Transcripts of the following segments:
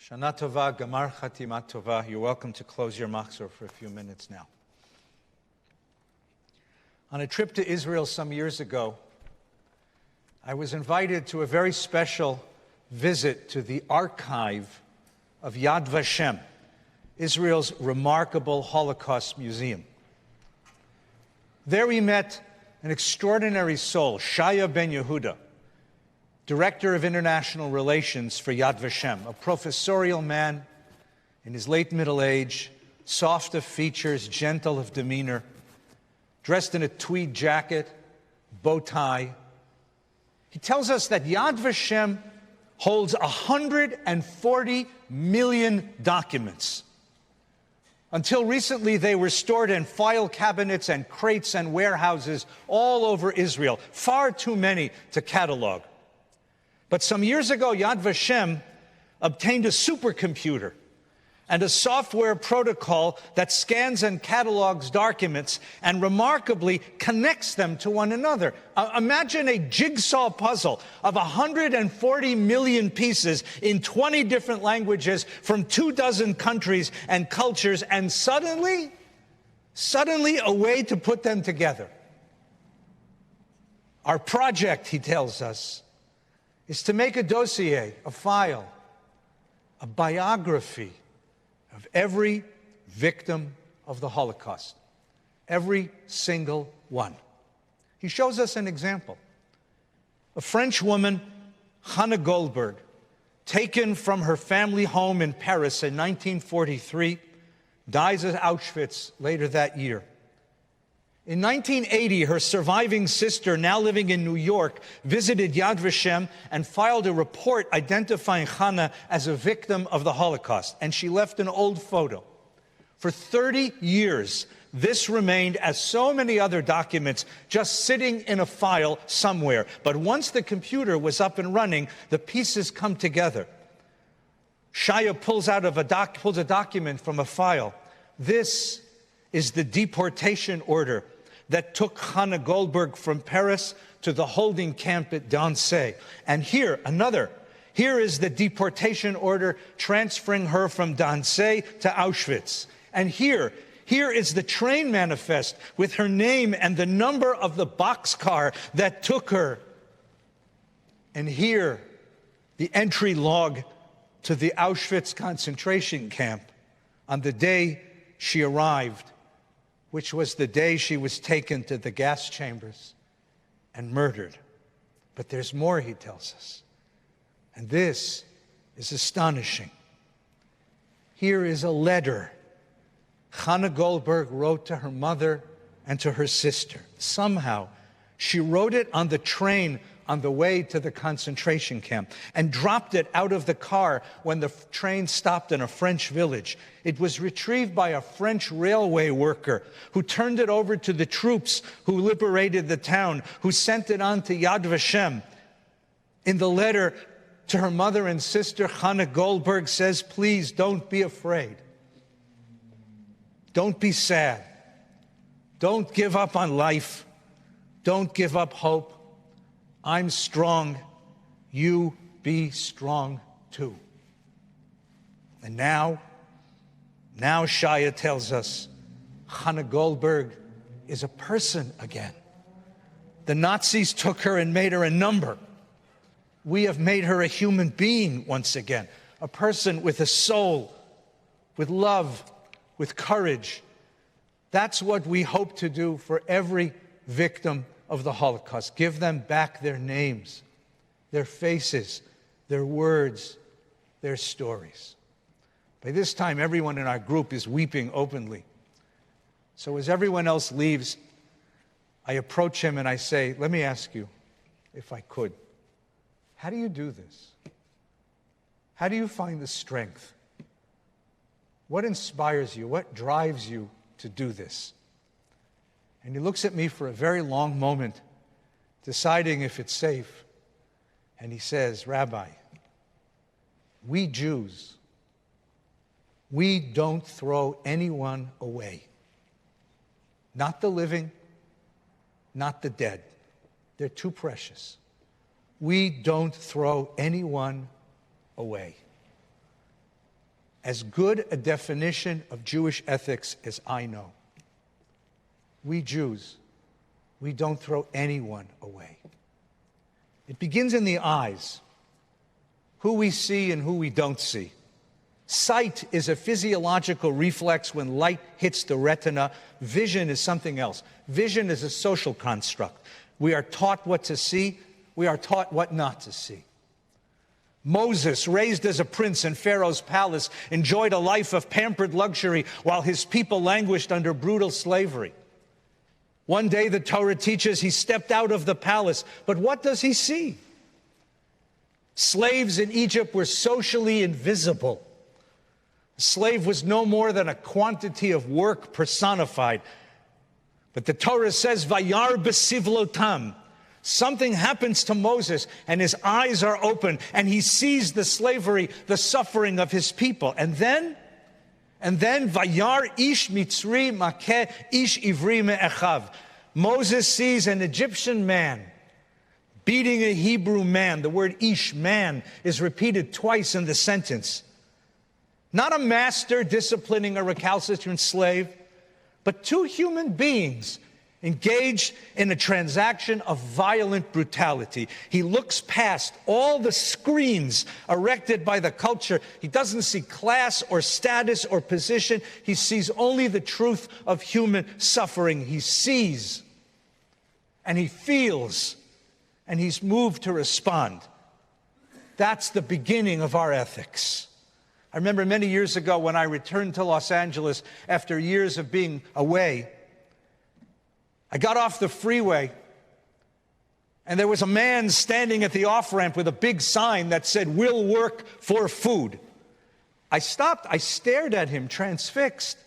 Shana Tova, Gamar Chatimat Tova. You're welcome to close your machzor for a few minutes now. On a trip to Israel some years ago, I was invited to a very special visit to the archive of Yad Vashem, Israel's remarkable Holocaust museum. There we met an extraordinary soul, Shaya Ben Yehuda, Director of International Relations for Yad Vashem, a professorial man in his late middle age, soft of features, gentle of demeanor, dressed in a tweed jacket, bow tie. He tells us that Yad Vashem holds 140 million documents. Until recently, they were stored in file cabinets and crates and warehouses all over Israel, far too many to catalog. But some years ago, Yad Vashem obtained a supercomputer and a software protocol that scans and catalogs documents and remarkably connects them to one another. Imagine a jigsaw puzzle of 140 million pieces in 20 different languages from 24 countries and cultures, and suddenly a way to put them together. Our project, he tells us, is to make a dossier, a file, a biography of every victim of the Holocaust, every single one. He shows us an example. A French woman, Hannah Goldberg, taken from her family home in Paris in 1943, dies at Auschwitz later that year. In 1980, her surviving sister, now living in New York, visited Yad Vashem and filed a report identifying Hannah as a victim of the Holocaust, and she left an old photo. For 30 years, this remained, as so many other documents, just sitting in a file somewhere. But once the computer was up and running, the pieces come together. Shaya pulls a document from a file. This is the deportation order that took Hannah Goldberg from Paris to the holding camp at Dancey. And here is the deportation order transferring her from Dancey to Auschwitz. And here is the train manifest with her name and the number of the boxcar that took her. And here, the entry log to the Auschwitz concentration camp on the day she arrived, which was the day she was taken to the gas chambers and murdered. But there's more, he tells us. And this is astonishing. Here is a letter Hannah Goldberg wrote to her mother and to her sister. Somehow, she wrote it on the train on the way to the concentration camp and dropped it out of the car when the train stopped in a French village. It was retrieved by a French railway worker who turned it over to the troops who liberated the town, who sent it on to Yad Vashem. In the letter to her mother and sister, Hannah Goldberg says, "Please don't be afraid. Don't be sad. Don't give up on life. Don't give up hope. I'm strong. You be strong too." And now Shaya tells us Hannah Goldberg is a person again. The Nazis took her and made her a number. We have made her a human being once again, a person with a soul, with love, with courage. That's what we hope to do for every victim of the Holocaust. Give them back their names, their faces, their words, their stories. By this time, everyone in our group is weeping openly. So as everyone else leaves, I approach him and I say, "Let me ask you, if I could, how do you do this? How do you find the strength? What inspires you? What drives you to do this?" And he looks at me for a very long moment, deciding if it's safe. And he says, "Rabbi, we Jews, we don't throw anyone away. Not the living, not the dead. They're too precious. We don't throw anyone away. as good a definition of Jewish ethics as I know. We Jews, we don't throw anyone away. It begins in the eyes, who we see and who we don't see. Sight is a physiological reflex when light hits the retina. Vision is something else. Vision is a social construct. We are taught what to see. We are taught what not to see. Moses, raised as a prince in Pharaoh's palace, enjoyed a life of pampered luxury while his people languished under brutal slavery. One day, the Torah teaches, he stepped out of the palace, but what does he see? Slaves in Egypt were socially invisible. A slave was no more than a quantity of work personified. But the Torah says, Vayar b'sivlotam. Something happens to Moses, and his eyes are open, and he sees the slavery, the suffering of his people. And then, Vayar ish mitzri makeh ish ivri me'echav. Moses sees an Egyptian man beating a Hebrew man. The word ish, man, is repeated twice in the sentence. Not a master disciplining a recalcitrant slave, but two human beings engaged in a transaction of violent brutality. He looks past all the screens erected by the culture. He doesn't see class or status or position. He sees only the truth of human suffering. He sees and he feels and he's moved to respond. That's the beginning of our ethics. I remember many years ago when I returned to Los Angeles after years of being away, I got off the freeway, and there was a man standing at the off-ramp with a big sign that said, "We'll work for food." I stopped. I stared at him, transfixed.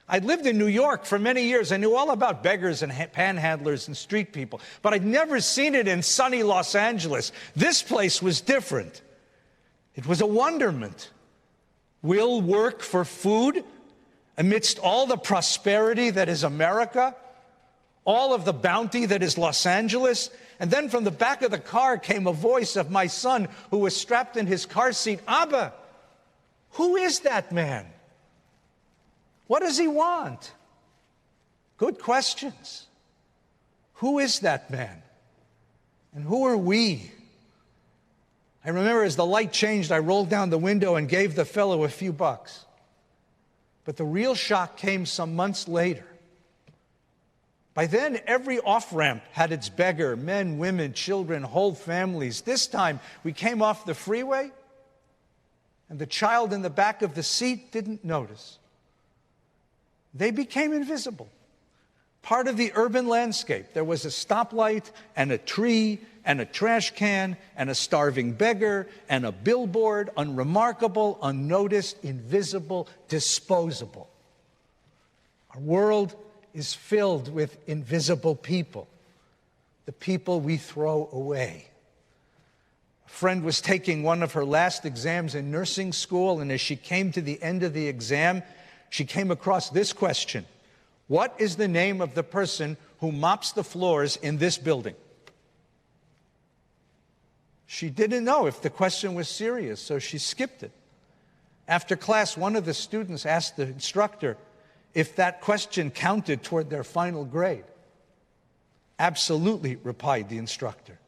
I'd lived in New York for many years. I knew all about beggars and panhandlers and street people, but I'd never seen it in sunny Los Angeles. This place was different. It was a wonderment. We'll work for food amidst all the prosperity that is America, all of the bounty that is Los Angeles. And then from the back of the car came a voice of my son who was strapped in his car seat. Abba, who is that man? What does he want? Good questions. Who is that man? And who are we? I remember as the light changed, I rolled down the window and gave the fellow a few bucks. But the real shock came some months later. By then, every off-ramp had its beggar, men, women, children, whole families. This time, we came off the freeway, and the child in the back of the seat didn't notice. They became invisible. Part of the urban landscape. There was a stoplight and a tree and a trash can and a starving beggar and a billboard, unremarkable, unnoticed, invisible, disposable. Our world is filled with invisible people, the people we throw away. A friend was taking one of her last exams in nursing school, and as she came to the end of the exam, she came across this question: what is the name of the person who mops the floors in this building? She didn't know if the question was serious, so she skipped it. After class, one of the students asked the instructor if that question counted toward their final grade. Absolutely, replied the instructor.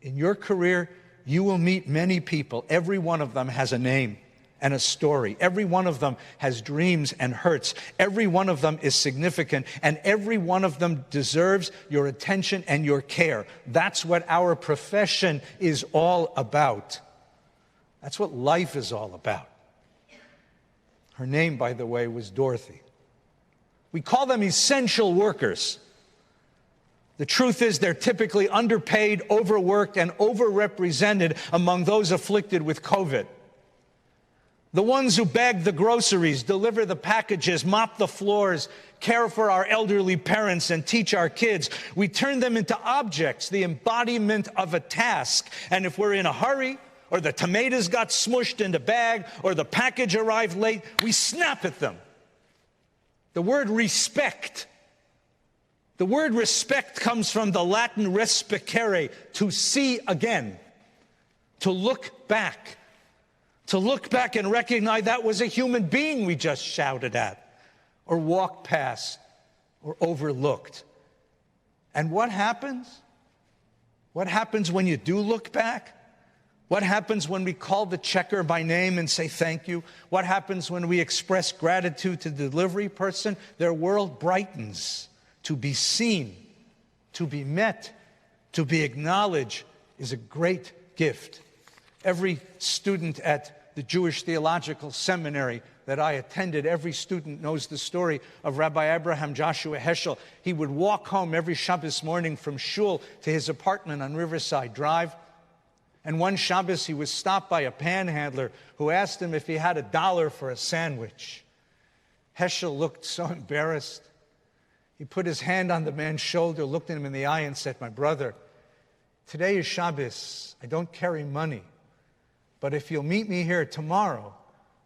In your career, you will meet many people. Every one of them has a name and a story. Every one of them has dreams and hurts. Every one of them is significant, and every one of them deserves your attention and your care. That's what our profession is all about. That's what life is all about. Her name, by the way, was Dorothy. We call them essential workers. The truth is they're typically underpaid, overworked, and overrepresented among those afflicted with COVID. The ones who bag the groceries, deliver the packages, mop the floors, care for our elderly parents, and teach our kids. We turn them into objects, the embodiment of a task. And if we're in a hurry, or the tomatoes got smushed in the bag, or the package arrived late, we snap at them. The word respect. The word respect comes from the Latin respicere, to see again, to look back. To look back and recognize that was a human being we just shouted at, or walked past, or overlooked. And what happens? What happens when you do look back? What happens when we call the checker by name and say thank you? What happens when we express gratitude to the delivery person? Their world brightens. To be seen, to be met, to be acknowledged is a great gift. Every student at the Jewish Theological Seminary that I attended, every student knows the story of Rabbi Abraham Joshua Heschel. He would walk home every Shabbos morning from shul to his apartment on Riverside Drive. And one Shabbos, he was stopped by a panhandler who asked him if he had $1 for a sandwich. Heschel looked so embarrassed. He put his hand on the man's shoulder, looked at him in the eye, and said, "My brother, today is Shabbos. I don't carry money. But if you'll meet me here tomorrow,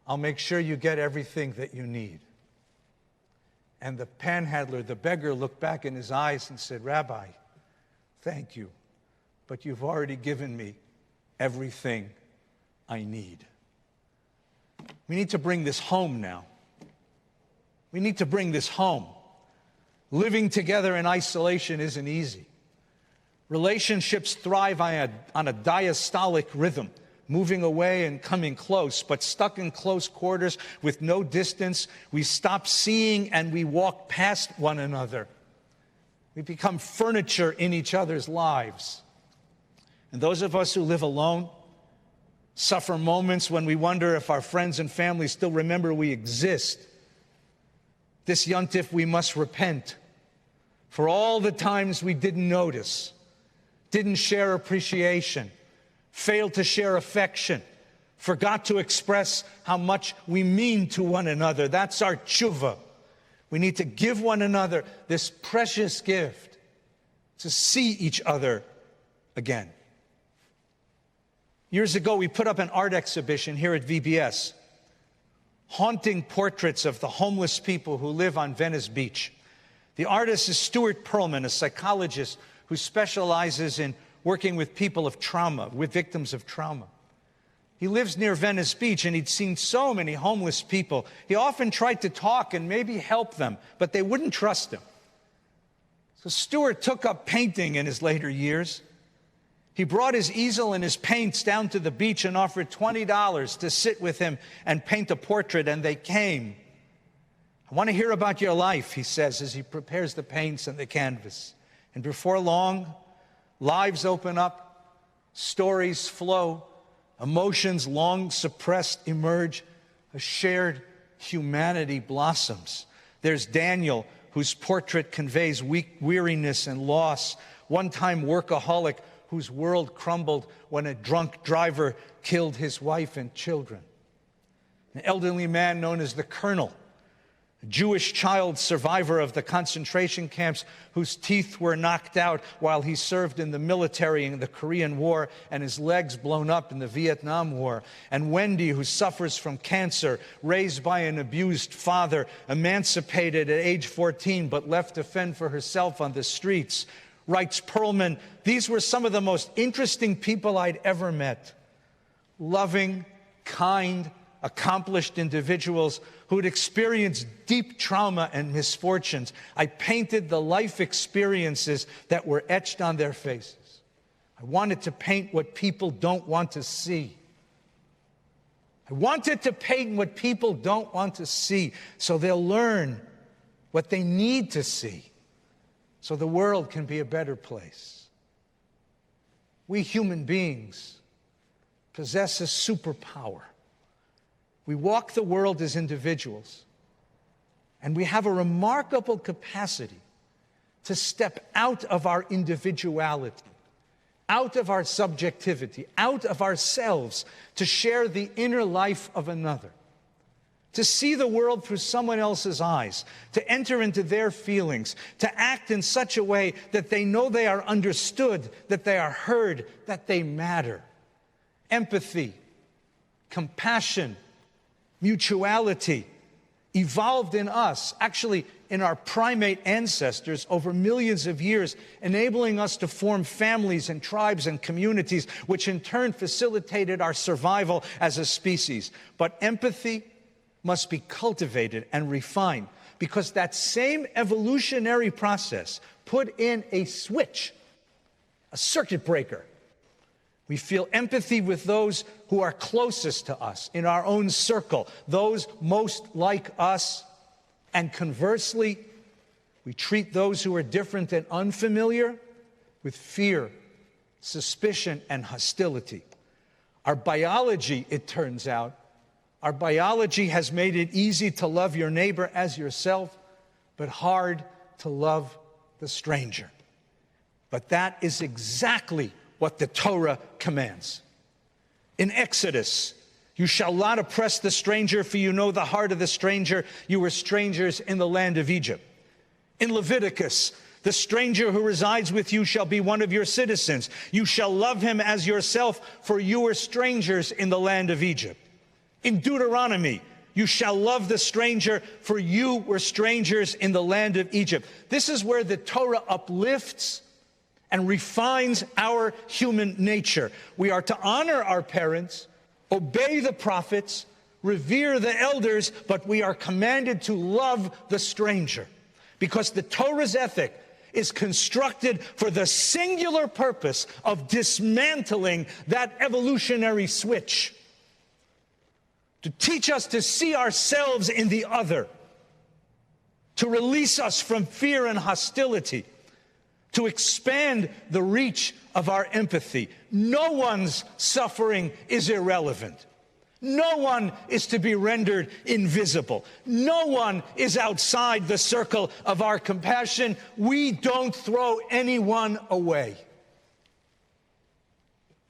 I'll make sure you get everything that you need." And the panhandler, the beggar, looked back in his eyes and said, "Rabbi, thank you, but you've already given me everything I need." We need to bring this home now. We need to bring this home. Living together in isolation isn't easy. Relationships thrive on a diastolic rhythm, moving away and coming close, but stuck in close quarters with no distance, we stop seeing and we walk past one another. We become furniture in each other's lives. And those of us who live alone suffer moments when we wonder if our friends and family still remember we exist. This Yontif, we must repent for all the times we didn't notice, didn't share appreciation, failed to share affection, forgot to express how much we mean to one another. That's our tshuva. We need to give one another this precious gift to see each other again. Years ago, we put up an art exhibition here at VBS, haunting portraits of the homeless people who live on Venice Beach. The artist is Stuart Perlman, a psychologist who specializes in working with people of trauma, with victims of trauma. He lives near Venice Beach, and he'd seen so many homeless people. He often tried to talk and maybe help them, but they wouldn't trust him. So Stuart took up painting in his later years. He brought his easel and his paints down to the beach and offered $20 to sit with him and paint a portrait, and they came. "I want to hear about your life," he says as he prepares the paints and the canvas. And before long, lives open up, stories flow, emotions long suppressed emerge, a shared humanity blossoms. There's Daniel, whose portrait conveys weariness and loss, one-time workaholic whose world crumbled when a drunk driver killed his wife and children. An elderly man known as the Colonel, a Jewish child survivor of the concentration camps whose teeth were knocked out while he served in the military in the Korean War and his legs blown up in the Vietnam War. And Wendy, who suffers from cancer, raised by an abused father, emancipated at age 14 but left to fend for herself on the streets. Writes Perlman, "These were some of the most interesting people I'd ever met. Loving, kind, accomplished individuals who had experienced deep trauma and misfortunes. I painted the life experiences that were etched on their faces. I wanted to paint what people don't want to see. I wanted to paint what people don't want to see so they'll learn what they need to see, so the world can be a better place." We human beings possess a superpower. We walk the world as individuals, and we have a remarkable capacity to step out of our individuality, out of our subjectivity, out of ourselves, to share the inner life of another, to see the world through someone else's eyes, to enter into their feelings, to act in such a way that they know they are understood, that they are heard, that they matter. Empathy, compassion, mutuality, evolved in us, actually in our primate ancestors over millions of years, enabling us to form families and tribes and communities, which in turn facilitated our survival as a species. But empathy must be cultivated and refined, because that same evolutionary process put in a switch, a circuit breaker. We feel empathy with those who are closest to us in our own circle, those most like us. And conversely, we treat those who are different and unfamiliar with fear, suspicion, and hostility. Our biology, it turns out, our biology has made it easy to love your neighbor as yourself, but hard to love the stranger. But that is exactly what the Torah commands. In Exodus, you shall not oppress the stranger, for you know the heart of the stranger. You were strangers in the land of Egypt. In Leviticus, the stranger who resides with you shall be one of your citizens. You shall love him as yourself, for you were strangers in the land of Egypt. In Deuteronomy, you shall love the stranger, for you were strangers in the land of Egypt. This is where the Torah uplifts and refines our human nature. We are to honor our parents, obey the prophets, revere the elders, but we are commanded to love the stranger, because the Torah's ethic is constructed for the singular purpose of dismantling that evolutionary switch, to teach us to see ourselves in the other, to release us from fear and hostility, to expand the reach of our empathy. No one's suffering is irrelevant. No one is to be rendered invisible. No one is outside the circle of our compassion. We don't throw anyone away.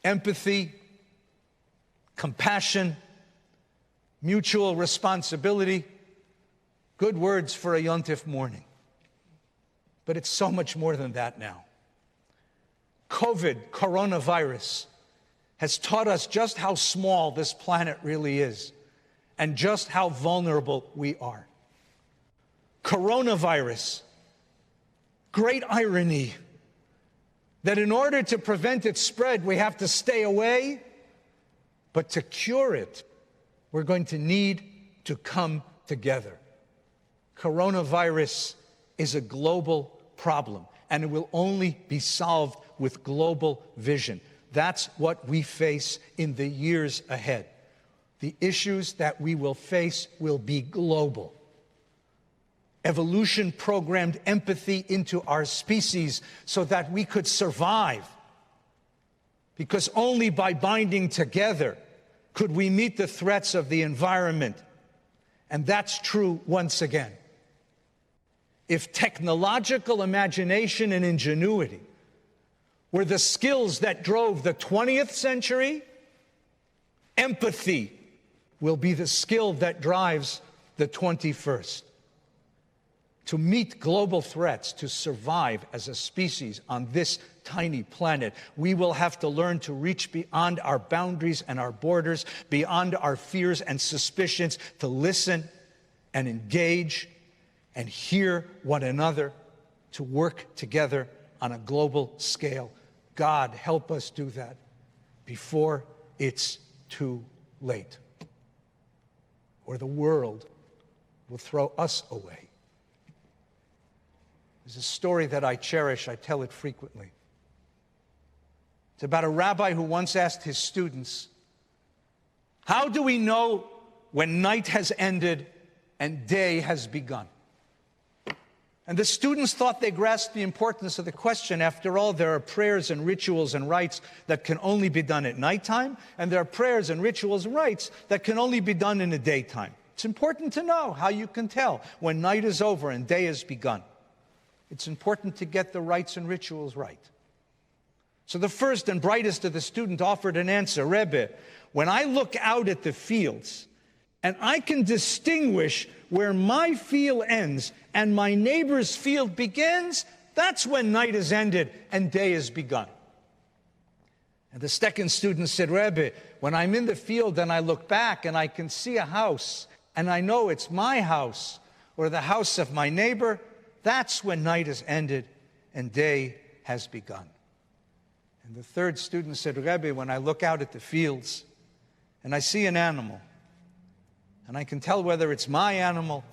Empathy, compassion, mutual responsibility, good words for a Yontif morning. But it's so much more than that now. Coronavirus, has taught us just how small this planet really is and just how vulnerable we are. Coronavirus, great irony that in order to prevent its spread, we have to stay away, but to cure it, we're going to need to come together. Coronavirus is a global problem, and it will only be solved with global vision. That's what we face in the years ahead. The issues that we will face will be global. Evolution programmed empathy into our species so that we could survive, because only by binding together could we meet the threats of the environment. And that's true once again. If technological imagination and ingenuity were the skills that drove the 20th century, empathy will be the skill that drives the 21st. To meet global threats, to survive as a species on this tiny planet, we will have to learn to reach beyond our boundaries and our borders, beyond our fears and suspicions, to listen and engage and hear one another, to work together on a global scale. God, help us do that before it's too late, or the world will throw us away. There's a story that I cherish. I tell it frequently. It's about a rabbi who once asked his students, how do we know when night has ended and day has begun? And the students thought they grasped the importance of the question. After all, there are prayers and rituals and rites that can only be done at nighttime, and there are prayers and rituals and rites that can only be done in the daytime. It's important to know how you can tell when night is over and day has begun. It's important to get the rites and rituals right. So the first and brightest of the students offered an answer. Rebbe, when I look out at the fields and I can distinguish where my field ends and my neighbor's field begins, that's when night is ended and day has begun. And the second student said, Rebbe, when I'm in the field and I look back and I can see a house and I know it's my house or the house of my neighbor, that's when night has ended and day has begun. And the third student said, Rabbi, when I look out at the fields and I see an animal, and I can tell whether it's my animal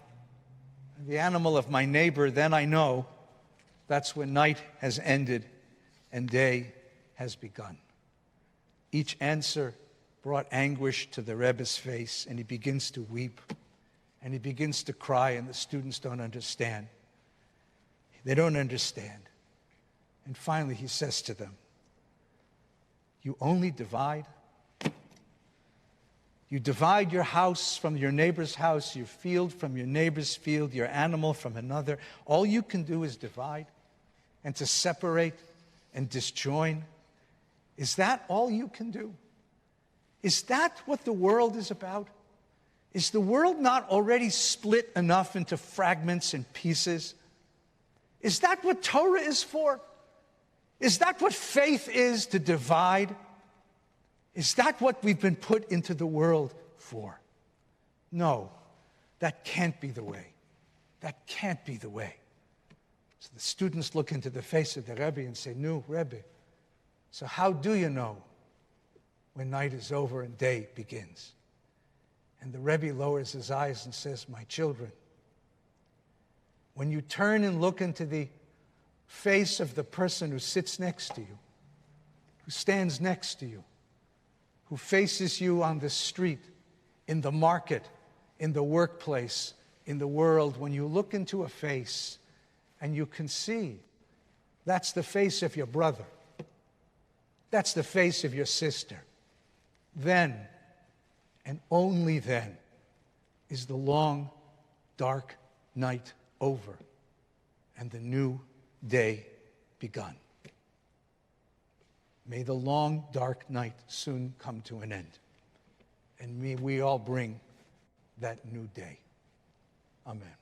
or the animal of my neighbor, then I know that's when night has ended and day has begun. Each answer brought anguish to the Rebbe's face, and he begins to weep, and he begins to cry, and the students don't understand. They don't understand. And finally he says to them, you only divide? You divide your house from your neighbor's house, your field from your neighbor's field, your animal from another. All you can do is divide and to separate and disjoin. Is that all you can do? Is that what the world is about? Is the world not already split enough into fragments and pieces? Is that what Torah is for? Is that what faith is, to divide? Is that what we've been put into the world for? No, that can't be the way. That can't be the way. So the students look into the face of the Rebbe and say, "No, Rebbe, so how do you know when night is over and day begins?" And the Rebbe lowers his eyes and says, "My children, when you turn and look into the face of the person who sits next to you, who stands next to you, who faces you on the street, in the market, in the workplace, in the world, when you look into a face and you can see that's the face of your brother, that's the face of your sister, then, and only then, is the long, dark night over and the new day begun. May the long, dark night soon come to an end, and may we all bring that new day. Amen.